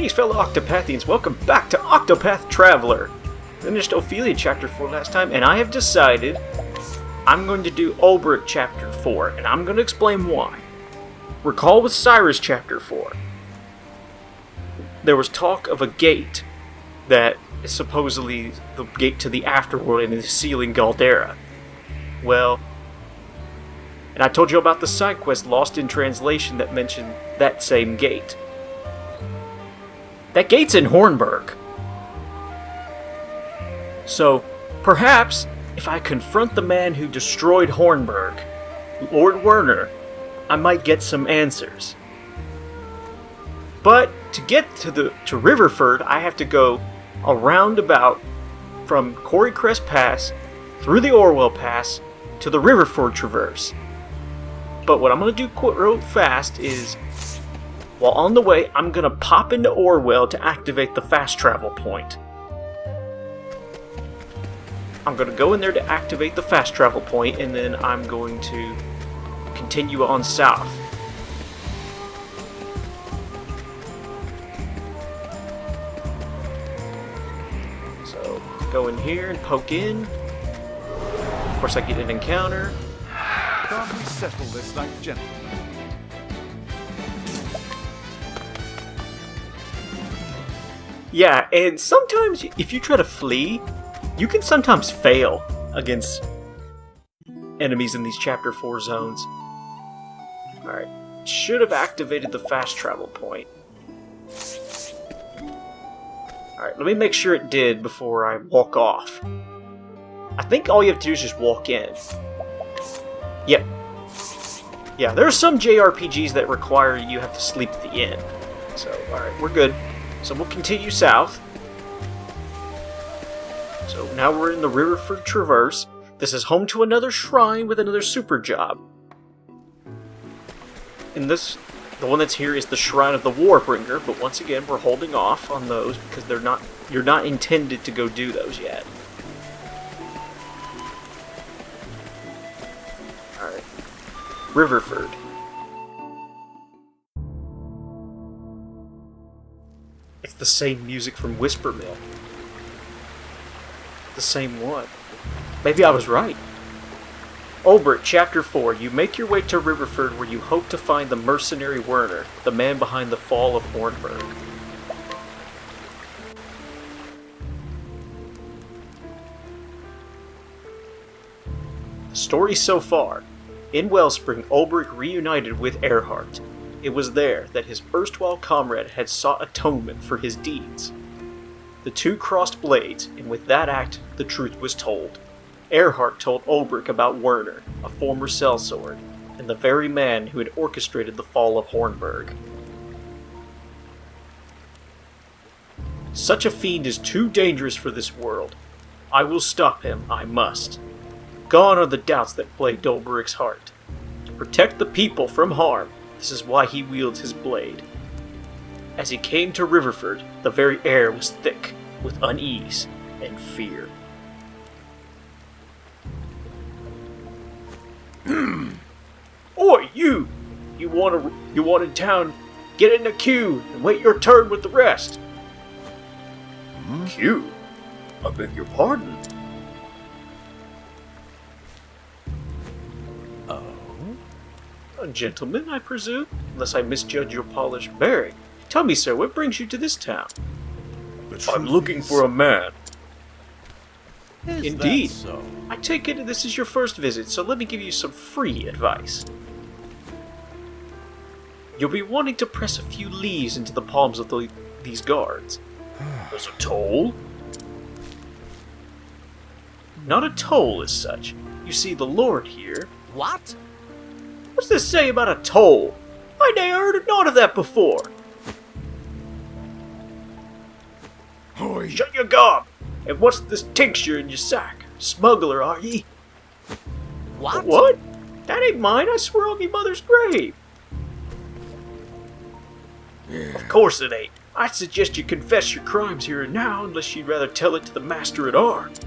Greetings, fellow Octopathians. Welcome back to Octopath Traveler. Finished Ophelia Chapter 4 last time, and I have decided I'm going to do Olberic Chapter 4, and I'm going to explain why. Recall with Cyrus Chapter 4. There was talk of a gate that is supposedly the gate to the afterworld in the Sealing Galdera. Well, and I told you about the side quest Lost in Translation that mentioned that same gate. That gate's in Hornburg. So, perhaps, if I confront the man who destroyed Hornburg, Lord Werner, I might get some answers. But, to get to Riverford, I have to go around about from Quarry Crest Pass, through the Orwell Pass, to the Riverford Traverse. But what I'm going to do real fast is, while on the way, I'm going to pop into Orwell to activate the fast travel point. I'm going to go in there to activate the fast travel point, and then I'm going to continue on south. So, go in here and poke in. Of course, I get an encounter. Can't we settle this like gentlemen? Yeah, and sometimes if you try to flee, you can sometimes fail against enemies in these Chapter 4 zones. Alright, should have activated the fast travel point. Alright, let me make sure it did before I walk off. I think all you have to do is just walk in. Yep. Yeah, there are some JRPGs that require you have to sleep at the inn. So, alright, we're good. So we'll continue south. So now we're in the Riverford Traverse. This is home to another shrine with another super job. And the one that's here is the Shrine of the Warbringer, but once again we're holding off on those because you're not intended to go do those yet. Alright. Riverford. It's the same music from Whisper Mill. The same one. Maybe I was right. Olberic Chapter 4. You make your way to Riverford where you hope to find the mercenary Werner, the man behind the fall of Hornburg. The story so far. In Wellspring, Olberic reunited with Erhardt. It was there that his erstwhile comrade had sought atonement for his deeds. The two crossed blades, and with that act, the truth was told. Erhardt told Olberic about Werner, a former sellsword, and the very man who had orchestrated the fall of Hornburg. Such a fiend is too dangerous for this world. I will stop him, I must. Gone are the doubts that plagued Olberic's heart. To protect the people from harm, this is why he wields his blade. As he came to Riverford, the very air was thick with unease and fear. Oi, you! You want in town? Get in the queue and wait your turn with the rest. Queue? I beg your pardon. A gentleman, I presume? Unless I misjudge your polished bearing. Tell me, sir, what brings you to this town? I'm looking for a man. Indeed. So? I take it this is your first visit, so let me give you some free advice. You'll be wanting to press a few leaves into the palms of these guards. There's a toll? Not a toll as such. You see, the Lord here... What? What's this say about a toll? I never heard naught of that before. Oi. Shut your gob! And what's this tincture in your sack? Smuggler, are ye? What? What? That ain't mine, I swear on me mother's grave. Of course it ain't. I'd suggest you confess your crimes here and now, unless you'd rather tell it to the master at arms.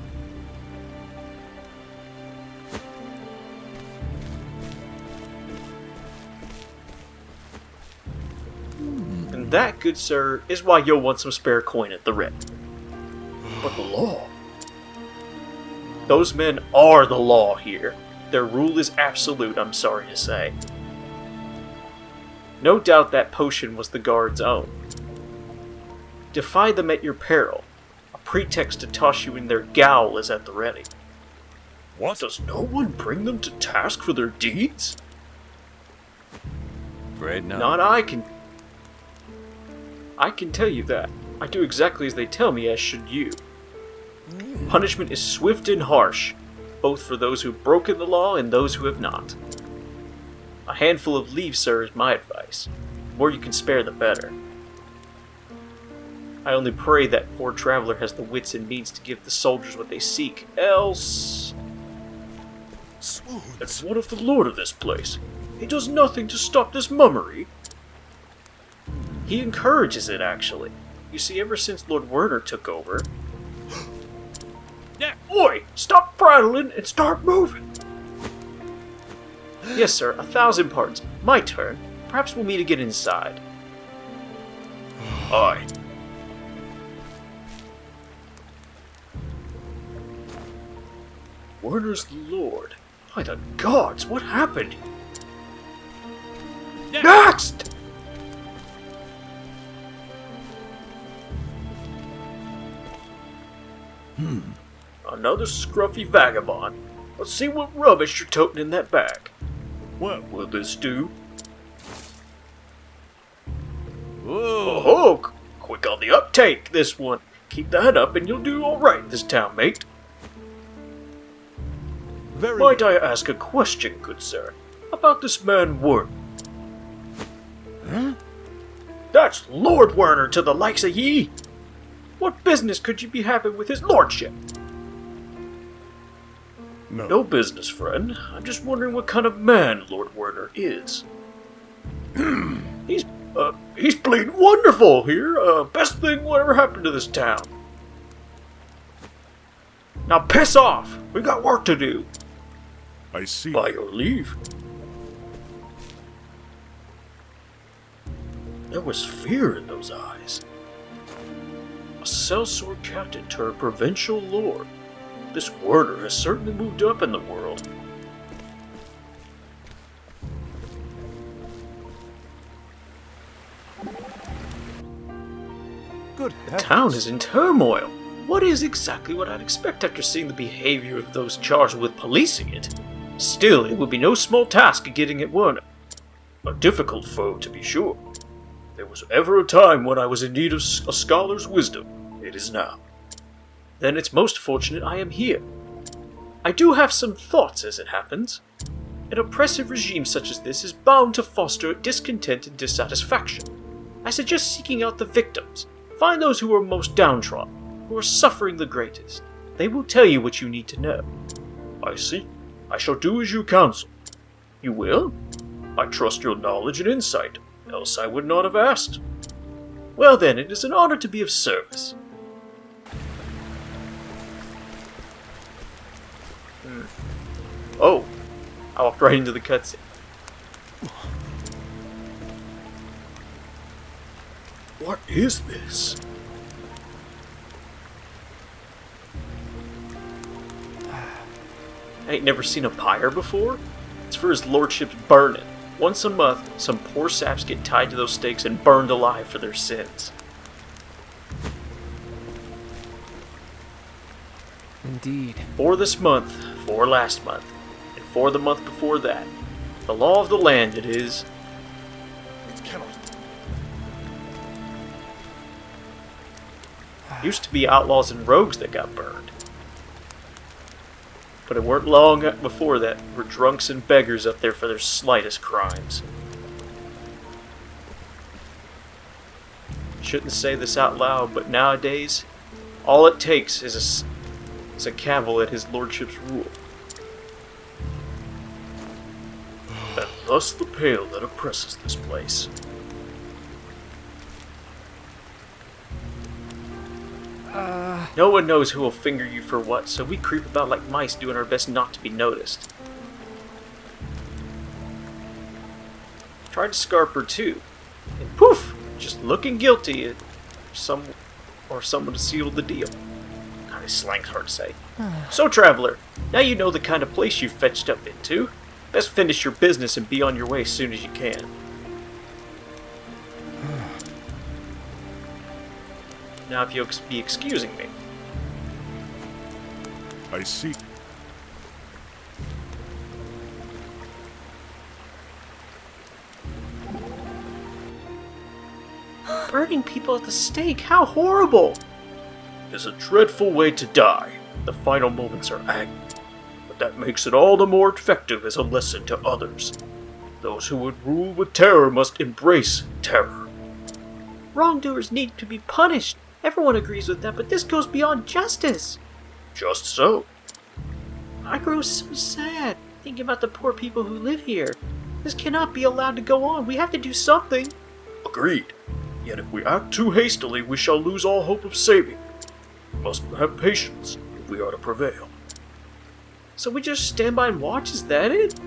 that, good sir, is why you'll want some spare coin at the ready. But the law? Those men are the law here. Their rule is absolute, I'm sorry to say. No doubt that potion was the guard's own. Defy them at your peril. A pretext to toss you in their gaol is at the ready. What? Does no one bring them to task for their deeds? Afraid not. Not I can tell you that. I do exactly as they tell me, as should you. Punishment is swift and harsh, both for those who have broken the law and those who have not. A handful of leave, sir, is my advice. The more you can spare, the better. I only pray that poor traveler has the wits and means to give the soldiers what they seek, else... Swoons. As one of the lord of this place, he does nothing to stop this mummery. He encourages it, actually. You see, ever since Lord Werner took over... Oi! Stop prattling and start moving! Yes, sir, 1,000 pardons. My turn. Perhaps we'll meet again inside. Aye. Werner's the lord. By the gods, what happened? Next! Another scruffy vagabond. Let's see what rubbish you're toting in that bag. What will this do? Whoa. Oh, quick on the uptake, this one. Keep that up and you'll do alright this town, mate. Very Might I ask a question, good sir, about this man Werner? Huh? That's Lord Werner to the likes of ye! What business could you be having with his lordship? No business, friend. I'm just wondering what kind of man Lord Werner is. He's bleeding wonderful here. Best thing what ever happened to this town. Now piss off! We got work to do. I see. By your leave. There was fear in those eyes. A sellsword captain turned provincial lord. This Werner has certainly moved up in the world. Good The heavens. town is in turmoil. What is exactly what I'd expect after seeing the behavior of those charged with policing it? Still, it would be no small task getting at Werner. A difficult foe, to be sure. There was ever a time when I was in need of a scholar's wisdom. It is now. Then it's most fortunate I am here. I do have some thoughts, as it happens. An oppressive regime such as this is bound to foster discontent and dissatisfaction. I suggest seeking out the victims. Find those who are most downtrodden, who are suffering the greatest. They will tell you what you need to know. I see. I shall do as you counsel. You will? I trust your knowledge and insight, else I would not have asked. Well then, it is an honor to be of service. Oh, I walked right into the cutscene. What is this? I ain't never seen a pyre before. It's for his lordship's burning. Once a month, some poor saps get tied to those stakes and burned alive for their sins. Indeed. For this month, for last month, and for the month before that. The law of the land it is. It cannot. Used to be outlaws and rogues that got burned. But it weren't long before that were drunks and beggars up there for their slightest crimes. Shouldn't say this out loud, but nowadays, all it takes is a cavil at his lordship's rule. And thus the pale that oppresses this place. No one knows who will finger you for what, so we creep about like mice doing our best not to be noticed. Tried to scarp her too, and poof! just looking guilty at someone to seal the deal. God, this slang's hard to say. So, traveler, now you know the kind of place you've fetched up into. Best finish your business and be on your way as soon as you can. Now, if you'll be excusing me. I see. Burning people at the stake, how horrible! It's a dreadful way to die. The final moments are agony. But that makes it all the more effective as a lesson to others. Those who would rule with terror must embrace terror. Wrongdoers need to be punished. Everyone agrees with that, but this goes beyond justice. Just so. I grow so sad thinking about the poor people who live here. This cannot be allowed to go on. We have to do something. Agreed. Yet if we act too hastily, we shall lose all hope of saving. We must have patience if we are to prevail. So we just stand by and watch? Is that it?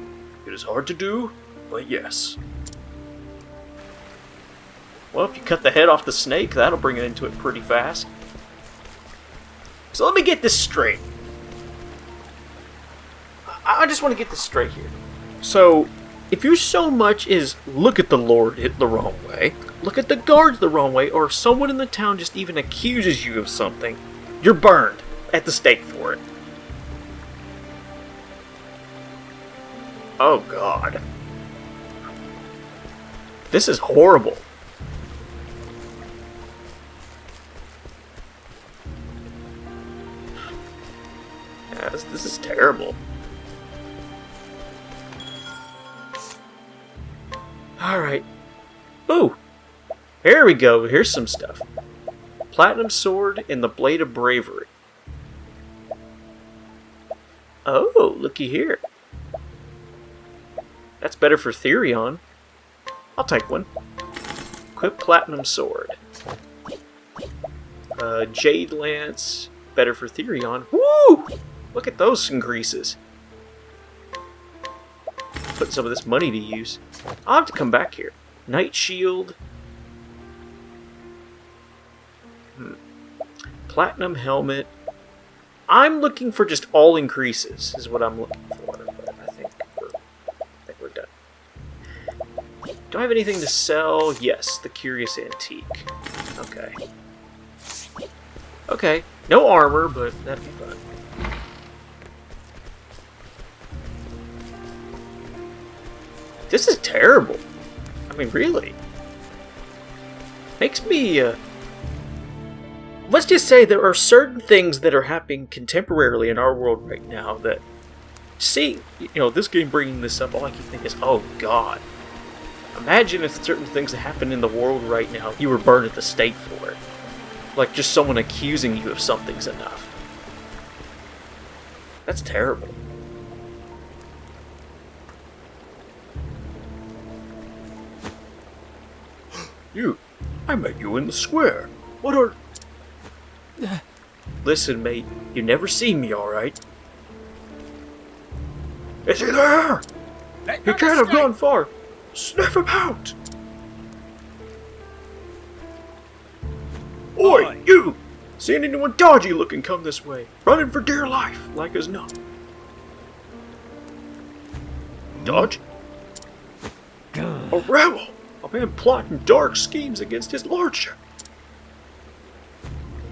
It is hard to do, but yes. Well, if you cut the head off the snake, that'll bring it into it pretty fast. So let me get this straight. I just want to get this straight here. So, if you so much as look at the Lord the wrong way, look at the guards the wrong way, or if someone in the town just even accuses you of something, you're burned at the stake for it. Oh God. This is horrible. Yeah, this is terrible. Alright. Ooh! Here we go. Here's some stuff. Platinum Sword and the Blade of Bravery. Oh, looky here. That's better for Therion. I'll take one. Equip Platinum Sword. Jade Lance. Better for Therion. Woo! Look at those increases. Put some of this money to use. I'll have to come back here. Night Shield. Platinum Helmet. I'm looking for just all increases, is what I'm looking for. But I think we're done. Do I have anything to sell? Yes, the Curious Antique. Okay. Okay. No armor, but that'd be fun. This is terrible. I mean, really. Makes me, let's just say there are certain things that are happening contemporarily in our world right now that, seeing, this game bringing this up, all I can think is, oh God. Imagine if certain things that happen in the world right now, you were burned at the stake for it. Like just someone accusing you of something's enough. That's terrible. I met you in the square. What are... Listen, mate, you never seen me, alright? Is he there? He can't have gone far. Sniff him out! Oi, you! Seen anyone dodgy looking come this way? Running for dear life, like as not. Dodge? A rebel! A man plotting dark schemes against his lordship.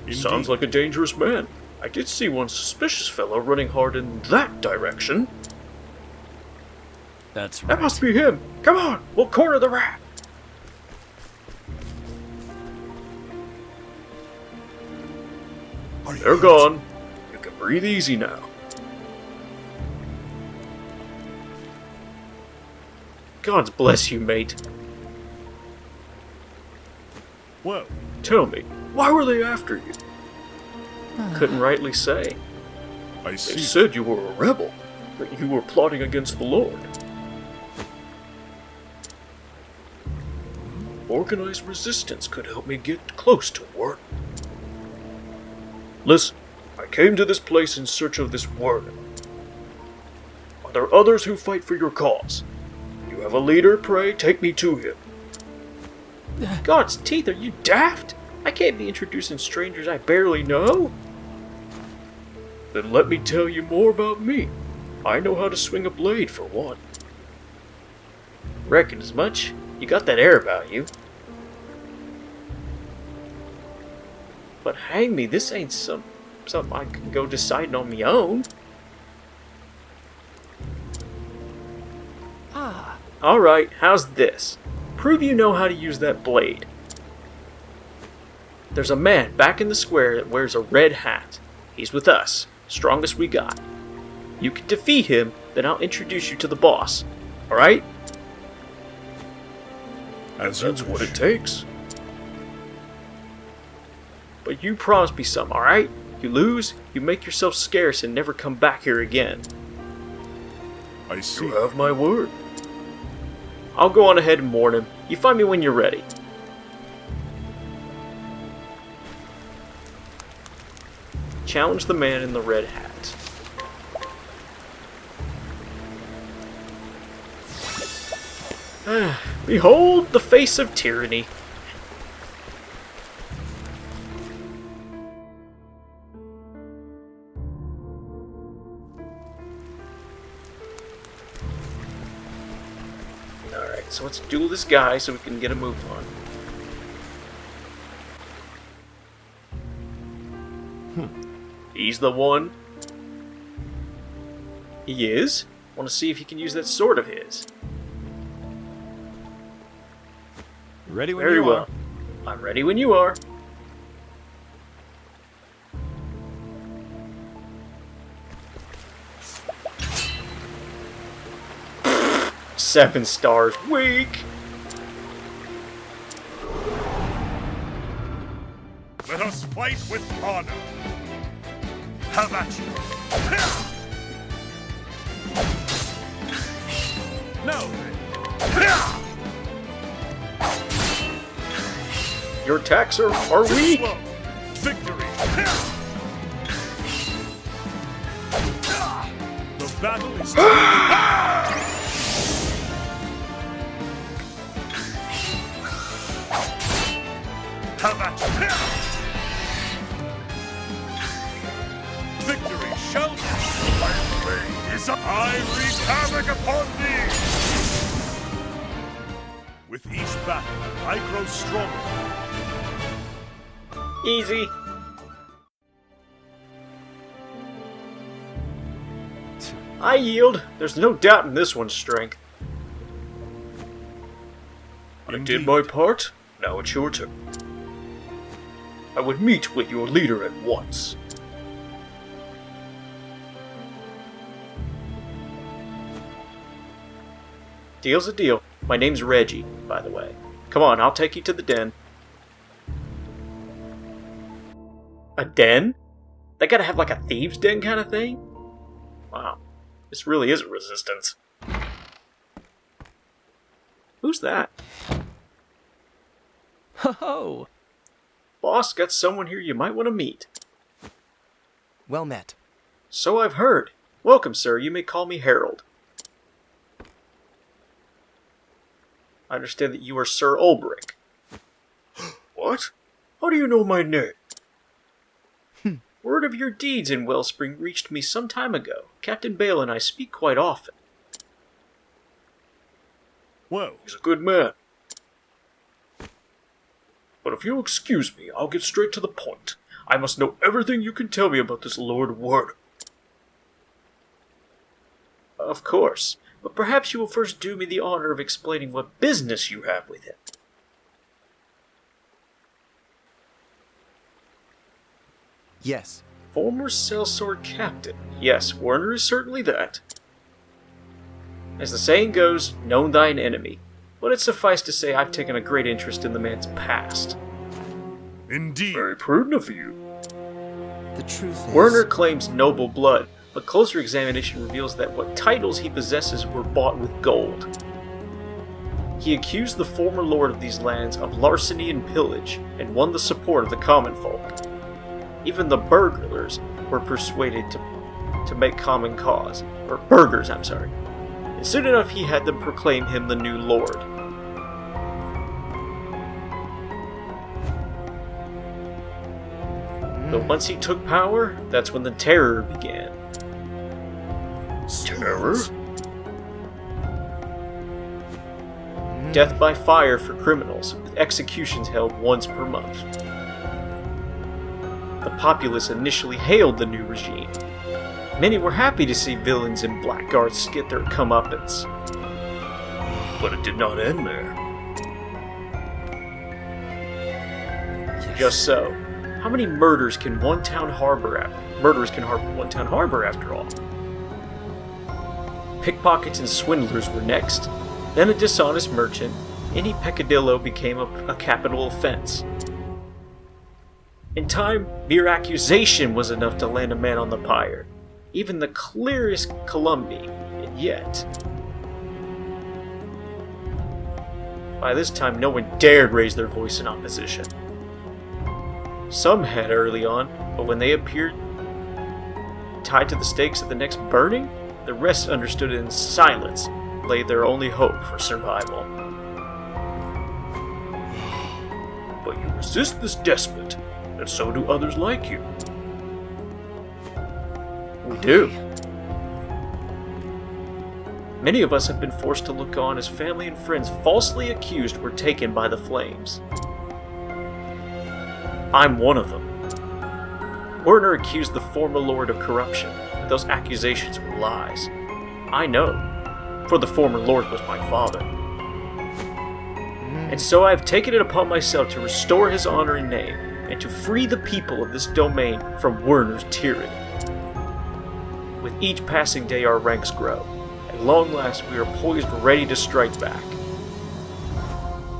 Indeed. Sounds like a dangerous man. I did see one suspicious fellow running hard in that direction. That's right. That must be him. Come on, we'll corner the rat. They're gone. You can breathe easy now. God bless you, mate. Well, tell me, why were they after you? Couldn't rightly say. I see. They said you were a rebel, that you were plotting against the Lord. Organized resistance could help me get close to Werner. Listen, I came to this place in search of this Werner. Are there others who fight for your cause? You have a leader, pray take me to him. God's teeth, are you daft? I can't be introducing strangers I barely know. Then let me tell you more about me. I know how to swing a blade, for one. Reckon as much. You got that air about you. But hang me, this ain't something I can go deciding on me own. Alright, how's this? Prove you know how to use that blade. There's a man back in the square that wears a red hat. He's with us. Strongest we got. You can defeat him, then I'll introduce you to the boss. Alright? That's what it takes. But you promise me something, alright? You lose, you make yourself scarce and never come back here again. I see. You have my word. I'll go on ahead and warn him. You find me when you're ready. Challenge the man in the red hat. Behold the face of tyranny. Alright, so let's duel this guy so we can get a move on. He's the one. He is? Want to see if he can use that sword of his. Ready when Very you well. I'm ready when you are. Seven stars. Weak. Let us fight with honor. How about you? No. Your attacks are weak. Slow. Victory. The battle is How about you? Victory shall be. My blade is up. I wreak havoc upon thee. With each battle, I grow stronger. Easy. I yield. There's no doubt in this one's strength. I did my part. Now it's your turn. I would meet with your leader at once. Deal's a deal. My name's Reggie, by the way. Come on, I'll take you to the den. A den? They gotta have like a thieves' den kind of thing? Wow. This really is a resistance. Who's that? Ho-ho! Boss, got someone here you might want to meet. Well met. So I've heard. Welcome, sir. You may call me Harold. I understand that you are Sir Olberic. What? How do you know my name? Word of your deeds in Wellspring reached me some time ago. Captain Bale and I speak quite often. Well, He's a good man. But if you'll excuse me, I'll get straight to the point. I must know everything you can tell me about this Lord Werner. Of course, but perhaps you will first do me the honor of explaining what business you have with him. Yes. Former sellsword captain. Yes, Werner is certainly that. As the saying goes, know thine enemy. But it suffice to say I've taken a great interest in the man's past. indeed. Very prudent of you. The truth is... Werner claims noble blood, but closer examination reveals that what titles he possesses were bought with gold. He accused the former lord of these lands of larceny and pillage, and won the support of the common folk. Even the burglars were persuaded to make common cause. Or burgers, I'm sorry. And soon enough he had them proclaim him the new lord. But once he took power, that's when the terror began. Terror? Death by fire for criminals, with executions held once per month. The populace initially hailed the new regime. Many were happy to see villains and blackguards get their comeuppance. But it did not end there. Yes. Just so. How many murders can one town harbor Murderers can harbor one town harbor after all? Pickpockets and swindlers were next. Then a dishonest merchant. Any peccadillo became a capital offense. In time, mere accusation was enough to land a man on the pyre. Even the clearest calumny, and yet... By this time, no one dared raise their voice in opposition. Some had early on, but when they appeared tied to the stakes at the next burning, the rest understood in silence lay their only hope for survival. But you resist this despot, and so do others like you. We do. Many of us have been forced to look on as family and friends falsely accused were taken by the flames. I'm one of them. Werner accused the former Lord of corruption, but those accusations were lies. I know, for the former Lord was my father. And so I have taken it upon myself to restore his honor and name, and to free the people of this domain from Werner's tyranny. With each passing day our ranks grow. At long last we are poised ready to strike back.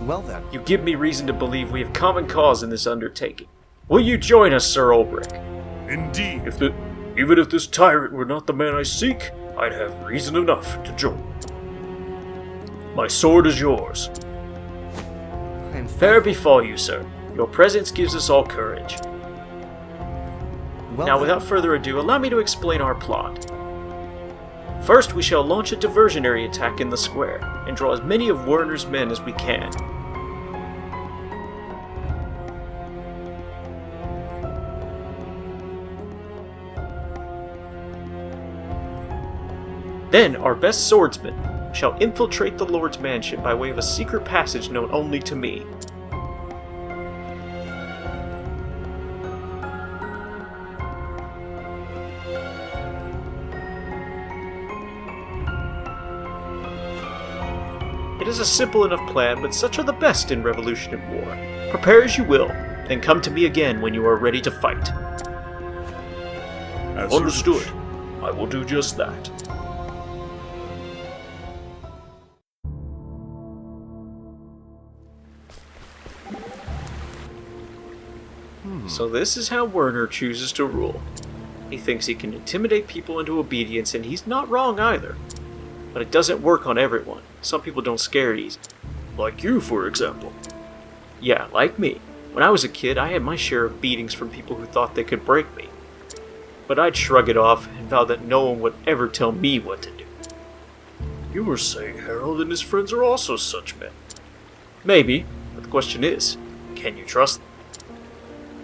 Well then. You give me reason to believe we have common cause in this undertaking. Will you join us, Sir Olberic? Indeed. Even if this tyrant were not the man I seek, I'd have reason enough to join. My sword is yours. I'm Fair befall you, sir. Your presence gives us all courage. Well Now, then. without further ado, allow me to explain our plot. First, we shall launch a diversionary attack in the square, and draw as many of Werner's men as we can. Then, our best swordsman shall infiltrate the Lord's mansion by way of a secret passage known only to me. It is a simple enough plan, but such are the best in revolution and war. Prepare as you will, then come to me again when you are ready to fight. As you Understood. wish. I will do just that. So this is how Werner chooses to rule. He thinks he can intimidate people into obedience, and he's not wrong either. But it doesn't work on everyone. Some people don't scare easy. Like you, for example. Yeah, like me. When I was a kid, I had my share of beatings from people who thought they could break me. But I'd shrug it off and vow that no one would ever tell me what to do. You were saying Harold and his friends are also such men. Maybe, but the question is, can you trust them?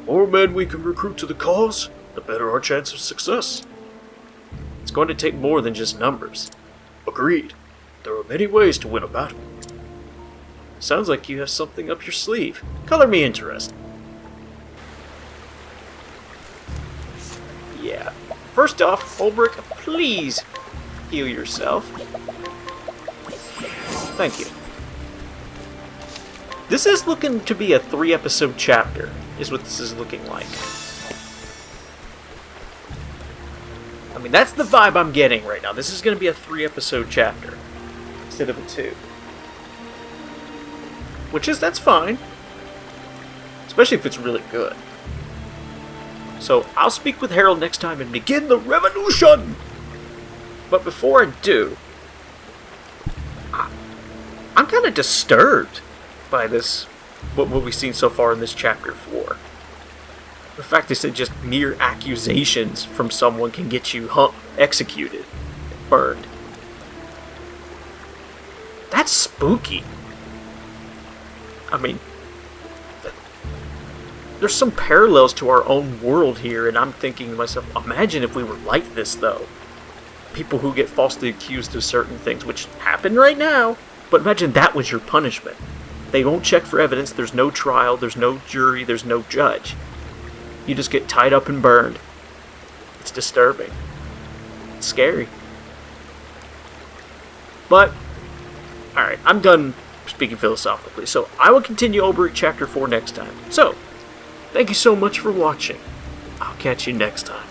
The more men we can recruit to the cause, the better our chance of success. It's going to take more than just numbers. Agreed. There are many ways to win a battle. Sounds like you have something up your sleeve. Color me interested. Yeah. First off, Olberic, please heal yourself. Thank you. This is looking to be a 3-episode chapter, is what this is looking like. I mean, that's the vibe I'm getting right now. This is going to be a 3-episode chapter instead of a 2. That's fine. Especially if it's really good. So, I'll speak with Harold next time and begin the revolution! But before I do, I'm kind of disturbed by this, what we've seen so far in this chapter 4. The fact is that just mere accusations from someone can get you executed, burned. That's spooky. I mean, there's some parallels to our own world here, and I'm thinking to myself, imagine if we were like this, though. People who get falsely accused of certain things, which happen right now, but imagine that was your punishment. They won't check for evidence, there's no trial, there's no jury, there's no judge. You just get tied up and burned. It's disturbing. It's scary. But, alright, I'm done speaking philosophically, so I will continue Olberic Chapter 4 next time. So, thank you so much for watching. I'll catch you next time.